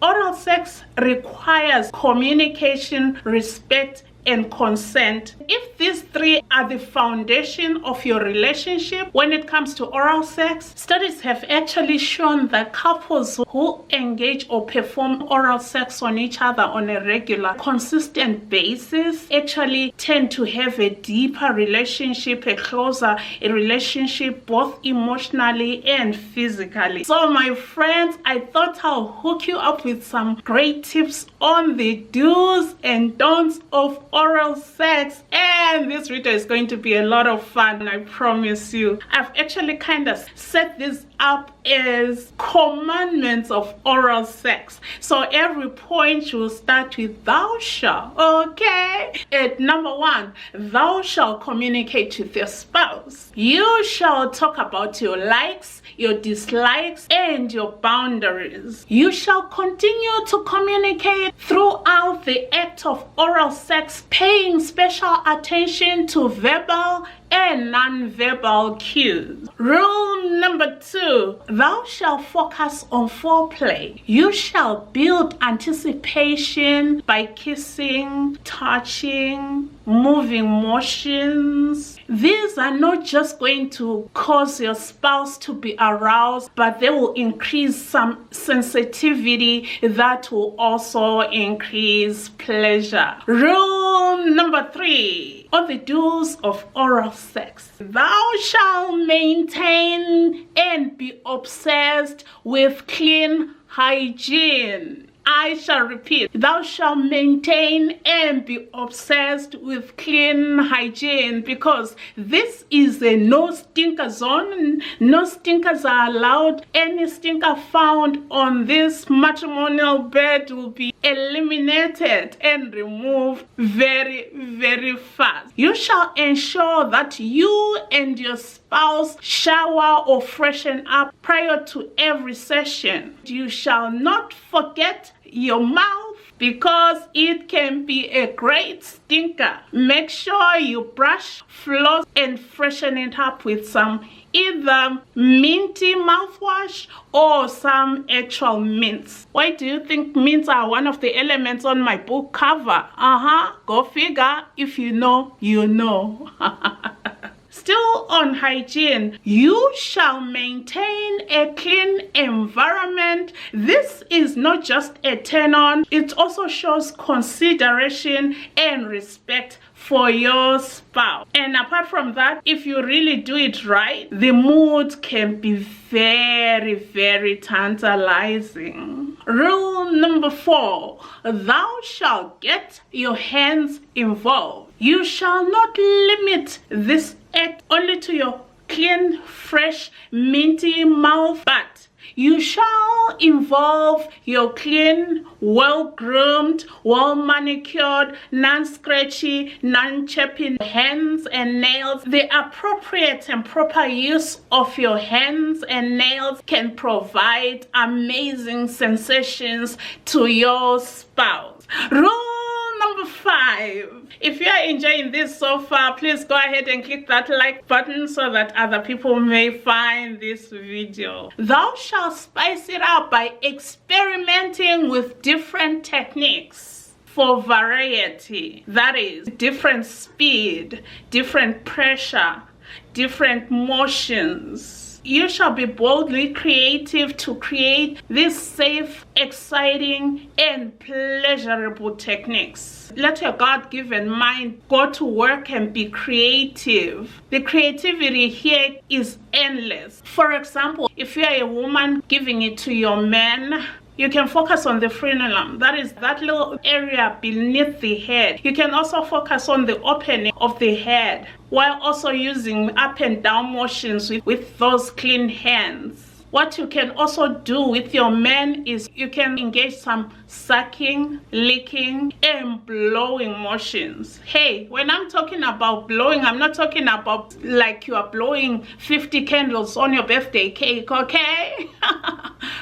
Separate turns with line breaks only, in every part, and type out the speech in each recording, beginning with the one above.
Oral sex requires communication, respect, and consent. If these three are the foundation of your relationship when it comes to oral sex, studies have actually shown that couples who engage or perform oral sex on each other on a regular, consistent basis actually tend to have a deeper relationship, a closer relationship, both emotionally and physically. So my friends, I thought I'll hook you up with some great tips on the do's and don'ts of oral sex, and this video is going to be a lot of fun, I promise you. I've actually kind of set this up as commandments of oral sex, so every point will start with thou shalt. Okay, at number 1, thou shalt communicate with your spouse. You shall talk about your likes, your dislikes, and your boundaries. You shall continue to communicate throughout the act of oral sex, paying special attention to verbal and non-verbal cues. Rule number 2, thou shalt focus on foreplay. You shall build anticipation by kissing, touching, moving motions. These are not just going to cause your spouse to be aroused, but they will increase some sensitivity that will also increase pleasure. Rule number 3, on the do's of oral sex. Thou shalt maintain and be obsessed with clean hygiene. I shall repeat, thou shalt maintain and be obsessed with clean hygiene, because this is a no stinker zone. No stinkers are allowed. Any stinker found on this matrimonial bed will be eliminated and removed very, very fast. You shall ensure that you and your spouse shower or freshen up prior to every session. You shall not forget your mouth, because it can be a great stinker. Make sure you brush, floss, and freshen it up with some either minty mouthwash or some actual mints. Why do you think mints are one of the elements on my book cover? Go figure. If you know, you know. Still on hygiene, you shall maintain a clean environment. This is not just a turn on, it also shows consideration and respect for your spouse. And apart from that, if you really do it right, the mood can be very, very tantalizing. Rule number 4, thou shalt get your hands involved. You shall not limit this act only to your clean, fresh, minty mouth, but you shall involve your clean, well-groomed, well-manicured, non-scratchy, non-chapping hands and nails. The appropriate and proper use of your hands and nails can provide amazing sensations to your spouse. Rule number 5. If you are enjoying this so far, please go ahead and click that like button so that other people may find this video. Thou shalt spice it up by experimenting with different techniques for variety. That is, different speed, different pressure, different motions. You shall be boldly creative to create these safe, exciting, and pleasurable techniques. Let your God-given mind go to work and be creative. The creativity here is endless. For example, if you are a woman giving it to your man, you can focus on the frenulum, that is that little area beneath the head. You can also focus on the opening of the head while also using up and down motions with those clean hands. What you can also do with your man is you can engage some sucking, licking, and blowing motions. Hey, when I'm talking about blowing, I'm not talking about like you are blowing 50 candles on your birthday cake, okay?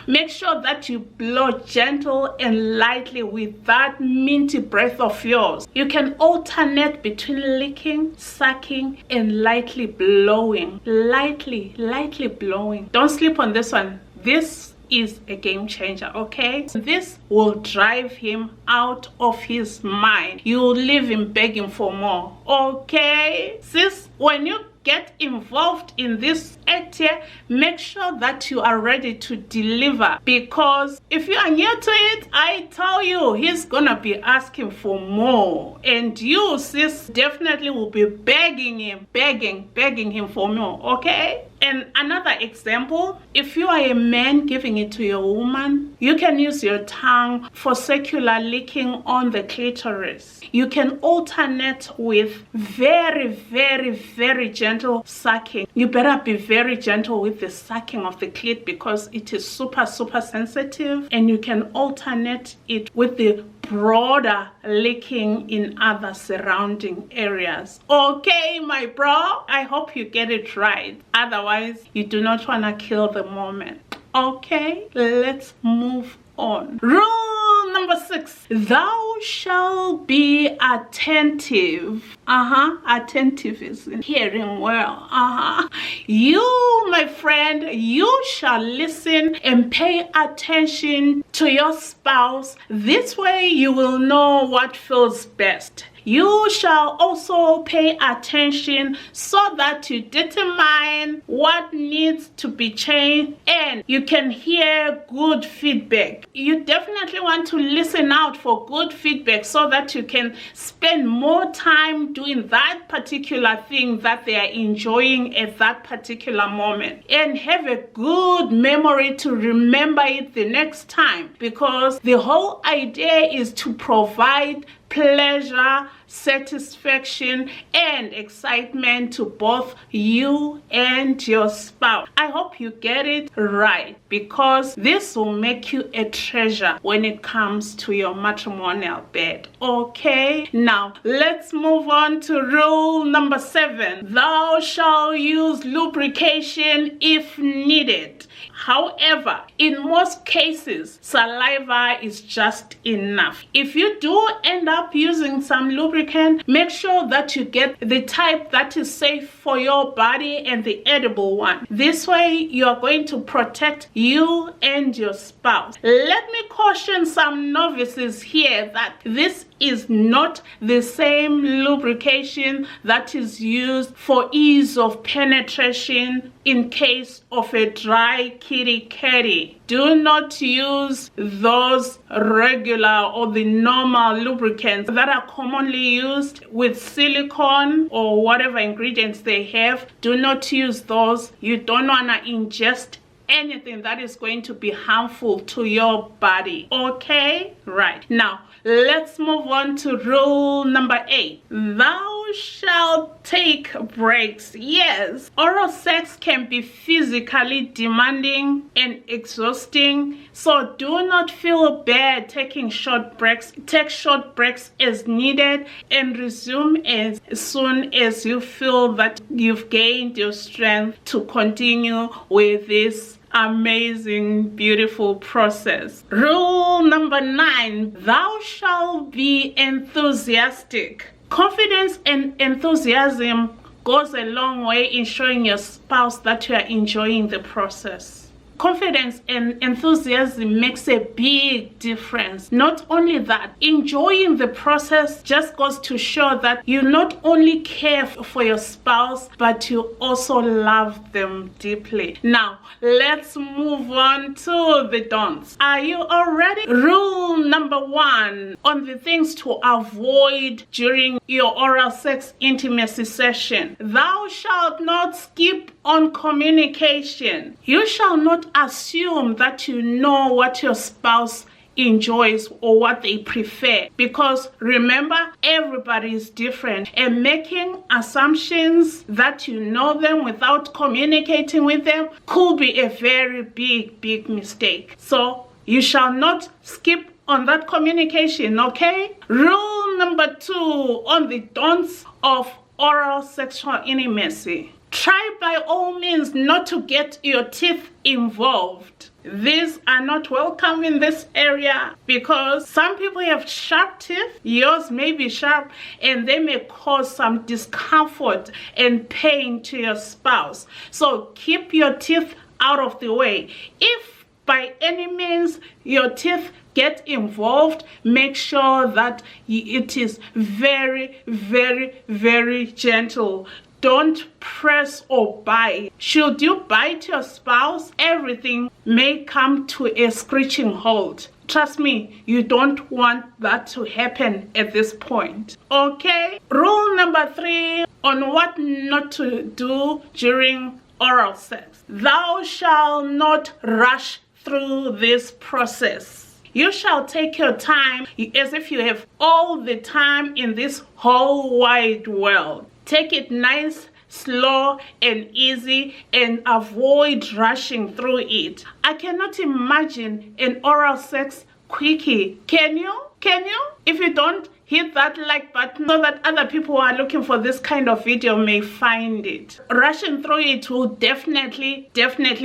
Make sure that you blow gentle and lightly with that minty breath of yours. You can alternate between licking, sucking, and lightly blowing. Lightly blowing. Don't sleep on this one. This is a game changer, okay? This will drive him out of his mind. You'll leave him begging for more, okay? Sis, when you get involved in this act here, make sure that you are ready to deliver, because if you are new to it, I tell you, he's gonna be asking for more, and you, sis, definitely will be begging him for more, okay? And another example, if you are a man giving it to your woman, you can use your tongue for circular licking on the clitoris. You can alternate with very, very, very gentle sucking. You better be very gentle with the sucking of the clit because it is super, super sensitive, and you can alternate it with the broader licking in other surrounding areas. Okay, my bro, I hope you get it right. Otherwise, you do not want to kill the moment. Okay, let's move on. Rule number 6, thou shalt be attentive. Attentive is in hearing well. You, my friend, you shall listen and pay attention to your spouse. This way you will know what feels best. You shall also pay attention so that you determine what needs to be changed and you can hear good feedback. You definitely want to listen out for good feedback so that you can spend more time doing that particular thing that they are enjoying at that particular moment, and have a good memory to remember it the next time, because the whole idea is to provide pleasure, satisfaction, and excitement to both you and your spouse. I hope you get it right, because this will make you a treasure when it comes to your matrimonial bed. Okay, now let's move on to rule number 7. Thou shalt use lubrication if needed. However, in most cases, saliva is just enough. If you do end up using some lubricant, make sure that you get the type that is safe for your body and the edible one. This way, you are going to protect you and your spouse. Let me caution some novices here that this is not the same lubrication that is used for ease of penetration in case of a dry kitty. Do not use those regular or the normal lubricants that are commonly used with silicone or whatever ingredients they have. Do not use those. You don't want to ingest anything that is going to be harmful to your body. Okay, right, now let's move on to rule number 8. Thou shalt take breaks. Yes, oral sex can be physically demanding and exhausting, so do not feel bad taking short breaks. Take short breaks as needed and resume as soon as you feel that you've gained your strength to continue with this amazing, beautiful process. Rule number 9, thou shalt be enthusiastic. Confidence and enthusiasm goes a long way in showing your spouse that you are enjoying the process. Confidence and enthusiasm makes a big difference. Not only that, enjoying the process just goes to show that you not only care for your spouse, but you also love them deeply. Now, let's move on to the don'ts. Are you all ready? Rule number 1 on the things to avoid during your oral sex intimacy session. Thou shalt not skip on communication. You shall not assume that you know what your spouse enjoys or what they prefer, because remember, everybody is different, and making assumptions that you know them without communicating with them could be a very big mistake. So you shall not skip on that communication. Okay, rule number 2 on the don'ts of oral sexual intimacy. Try by all means not to get your teeth involved. These are not welcome in this area because some people have sharp teeth. Yours may be sharp and they may cause some discomfort and pain to your spouse. So keep your teeth out of the way. If by any means your teeth get involved, make sure that it is very, very, very gentle. Don't press or bite. Should you bite your spouse, everything may come to a screeching halt. Trust me, you don't want that to happen at this point. Okay? Rule number 3 on what not to do during oral sex. Thou shalt not rush through this process. You shall take your time as if you have all the time in this whole wide world. Take it nice, slow and easy, and avoid rushing through it. I cannot imagine an oral sex quickie. Can you? If you don't, hit that like button so that other people who are looking for this kind of video may find it. Rushing through it will definitely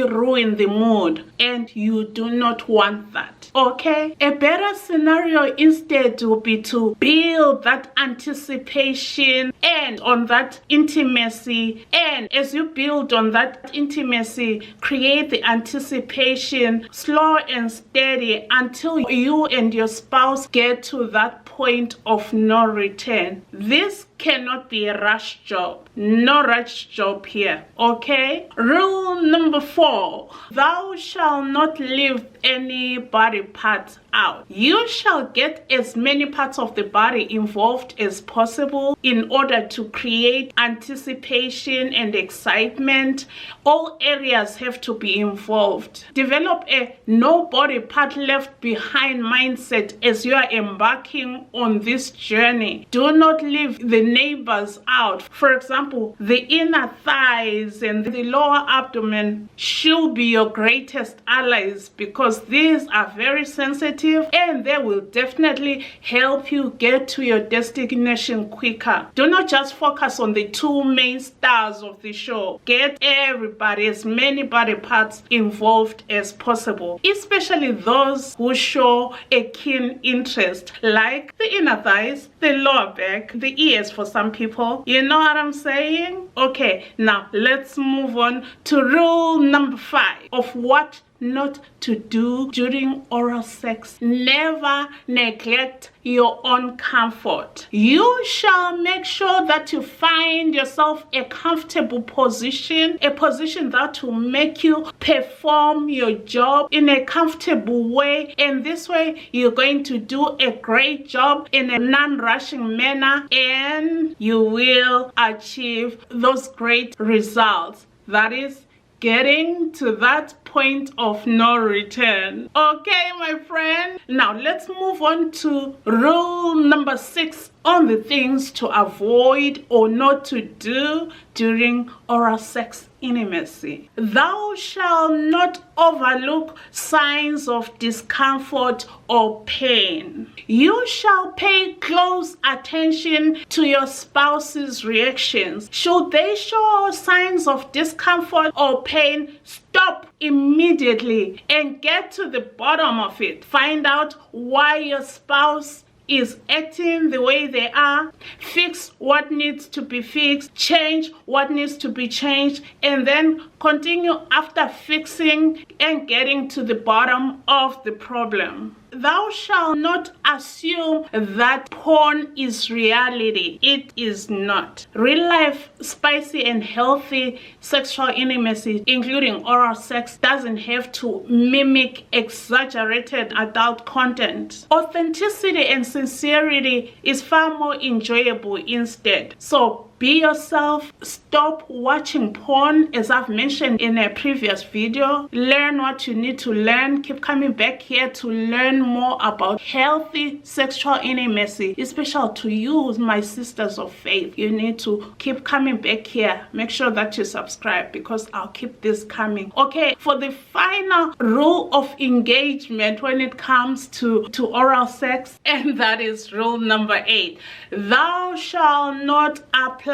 ruin the mood, and you do not want that. Okay? A better scenario instead will be to build that anticipation and on that intimacy, and as you build on that intimacy, create the anticipation slow and steady until you and your spouse get to that point of no return. This cannot be a rush job. No rush job here. Okay? Rule number 4. Thou shalt not leave any body parts out. You shall get as many parts of the body involved as possible in order to create anticipation and excitement. All areas have to be involved. Develop a no body part left behind mindset as you are embarking on this journey. Do not leave the neighbors out. For example, the inner thighs and the lower abdomen should be your greatest allies, because these are very sensitive and they will definitely help you get to your destination quicker. Do not just focus on the 2 main stars of the show. Get everybody, as many body parts involved as possible, especially those who show a keen interest, like the inner thighs, the lower back, the ears for some people. You know what I'm saying? Okay, now let's move on to rule number 5 of what not to do during oral sex. Never neglect your own comfort. You shall make sure that you find yourself a comfortable position, a position that will make you perform your job in a comfortable way, and this way you're going to do a great job in a non-rushing manner, and you will achieve those great results. That is getting to that point of no return. Okay, my friend. Now let's move on to rule number 6 on the things to avoid or not to do during oral sex intimacy. Thou shalt not overlook signs of discomfort or pain. You shall pay close attention to your spouse's reactions. Should they show signs of discomfort or pain, stop immediately and get to the bottom of it. Find out why your spouse is acting the way they are. Fix what needs to be fixed, change what needs to be changed, and then continue after fixing and getting to the bottom of the problem. Thou shalt not assume that porn is reality. It is not. Real life, spicy and healthy sexual intimacy, including oral sex, doesn't have to mimic exaggerated adult content. Authenticity and sincerity is far more enjoyable instead. So be yourself. Stop watching porn, as I've mentioned in a previous video. Learn what you need to learn. Keep coming back here to learn more about healthy sexual intimacy, especially to you, my sisters of faith. You need to keep coming back here. Make sure that you subscribe, because I'll keep this coming. Okay, for the final rule of engagement when it comes to oral sex, and that is rule number 8. Thou shalt not apply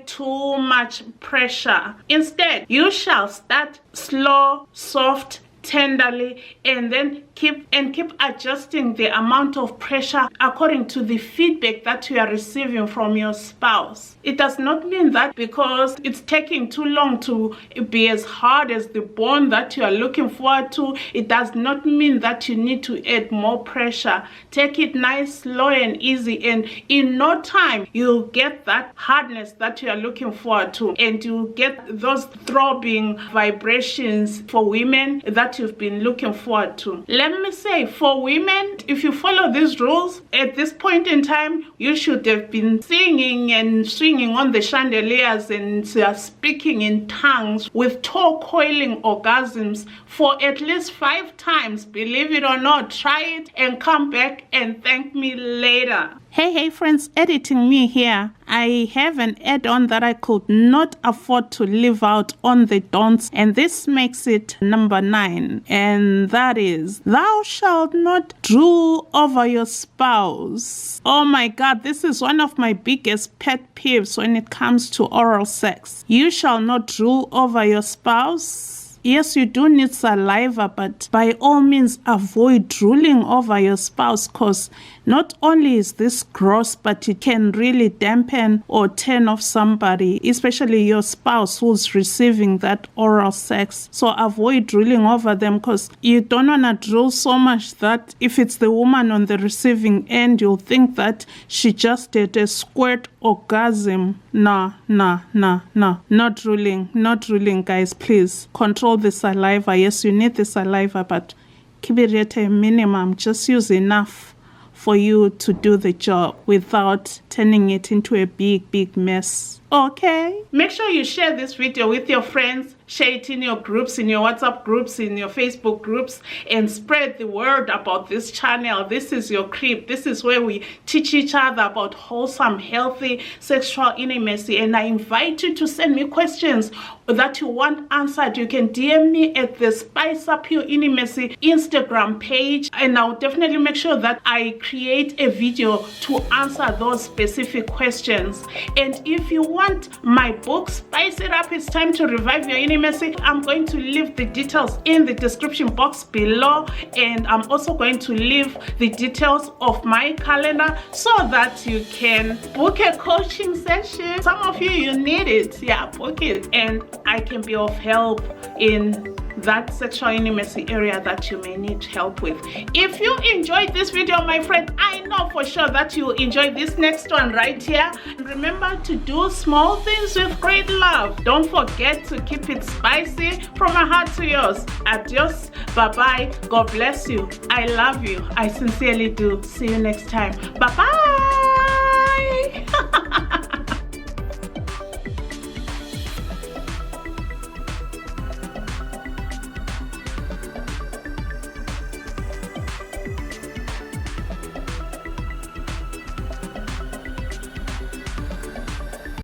too much pressure. Instead, you shall start slow, soft, tenderly, and then keep adjusting the amount of pressure according to the feedback that you are receiving from your spouse. It does not mean that because it's taking too long to be as hard as the bone that you are looking forward to, it does not mean that you need to add more pressure. Take it nice, slow and easy, and in no time you'll get that hardness that you are looking forward to, and you'll get those throbbing vibrations for women that you've been looking forward to. Let me say, for women, if you follow these rules, at this point in time, you should have been singing and swinging on the chandeliers and speaking in tongues with toe-coiling orgasms for at least 5 times. Believe it or not, try it and come back and thank me later. Hey friends, editing me here. I have an add-on that I could not afford to leave out on the don'ts, and this makes it number 9, and that is, thou shalt not drool over your spouse. Oh my God, this is one of my biggest pet peeves when it comes to oral sex. You shall not drool over your spouse. Yes, you do need saliva, but by all means avoid drooling over your spouse, because not only is this gross, but it can really dampen or turn off somebody, especially your spouse who's receiving that oral sex. So avoid drooling over them, because you don't want to drool so much that if it's the woman on the receiving end, you'll think that she just did a squirt orgasm. Nah. Not drooling, guys. Please control the saliva. Yes, you need the saliva, but keep it at a minimum. Just use enough for you to do the job without turning it into a big mess. Okay? Make sure you share this video with your friends. Share it in your groups, in your WhatsApp groups, in your Facebook groups, and spread the word about this channel. This is your crib. This is where we teach each other about wholesome, healthy sexual intimacy. And I invite you to send me questions that you want answered. You can DM me at the Spice Up Your Intimacy Instagram page, and I'll definitely make sure that I create a video to answer those specific questions. And if you want my book, Spice It Up, It's Time to Revive Your Intimacy, I'm going to leave the details in the description box below, and I'm also going to leave the details of my calendar so that you can book a coaching session. Some of you need it. Yeah, book it, and I can be of help in that sexual intimacy area that you may need help with. If you enjoyed this video, my friend, I know for sure that you will enjoy this next one right here. And remember to do small things with great love. Don't forget to keep it spicy from my heart to yours. Adios, bye-bye, God bless you. I love you, I sincerely do. See you next time. Bye-bye.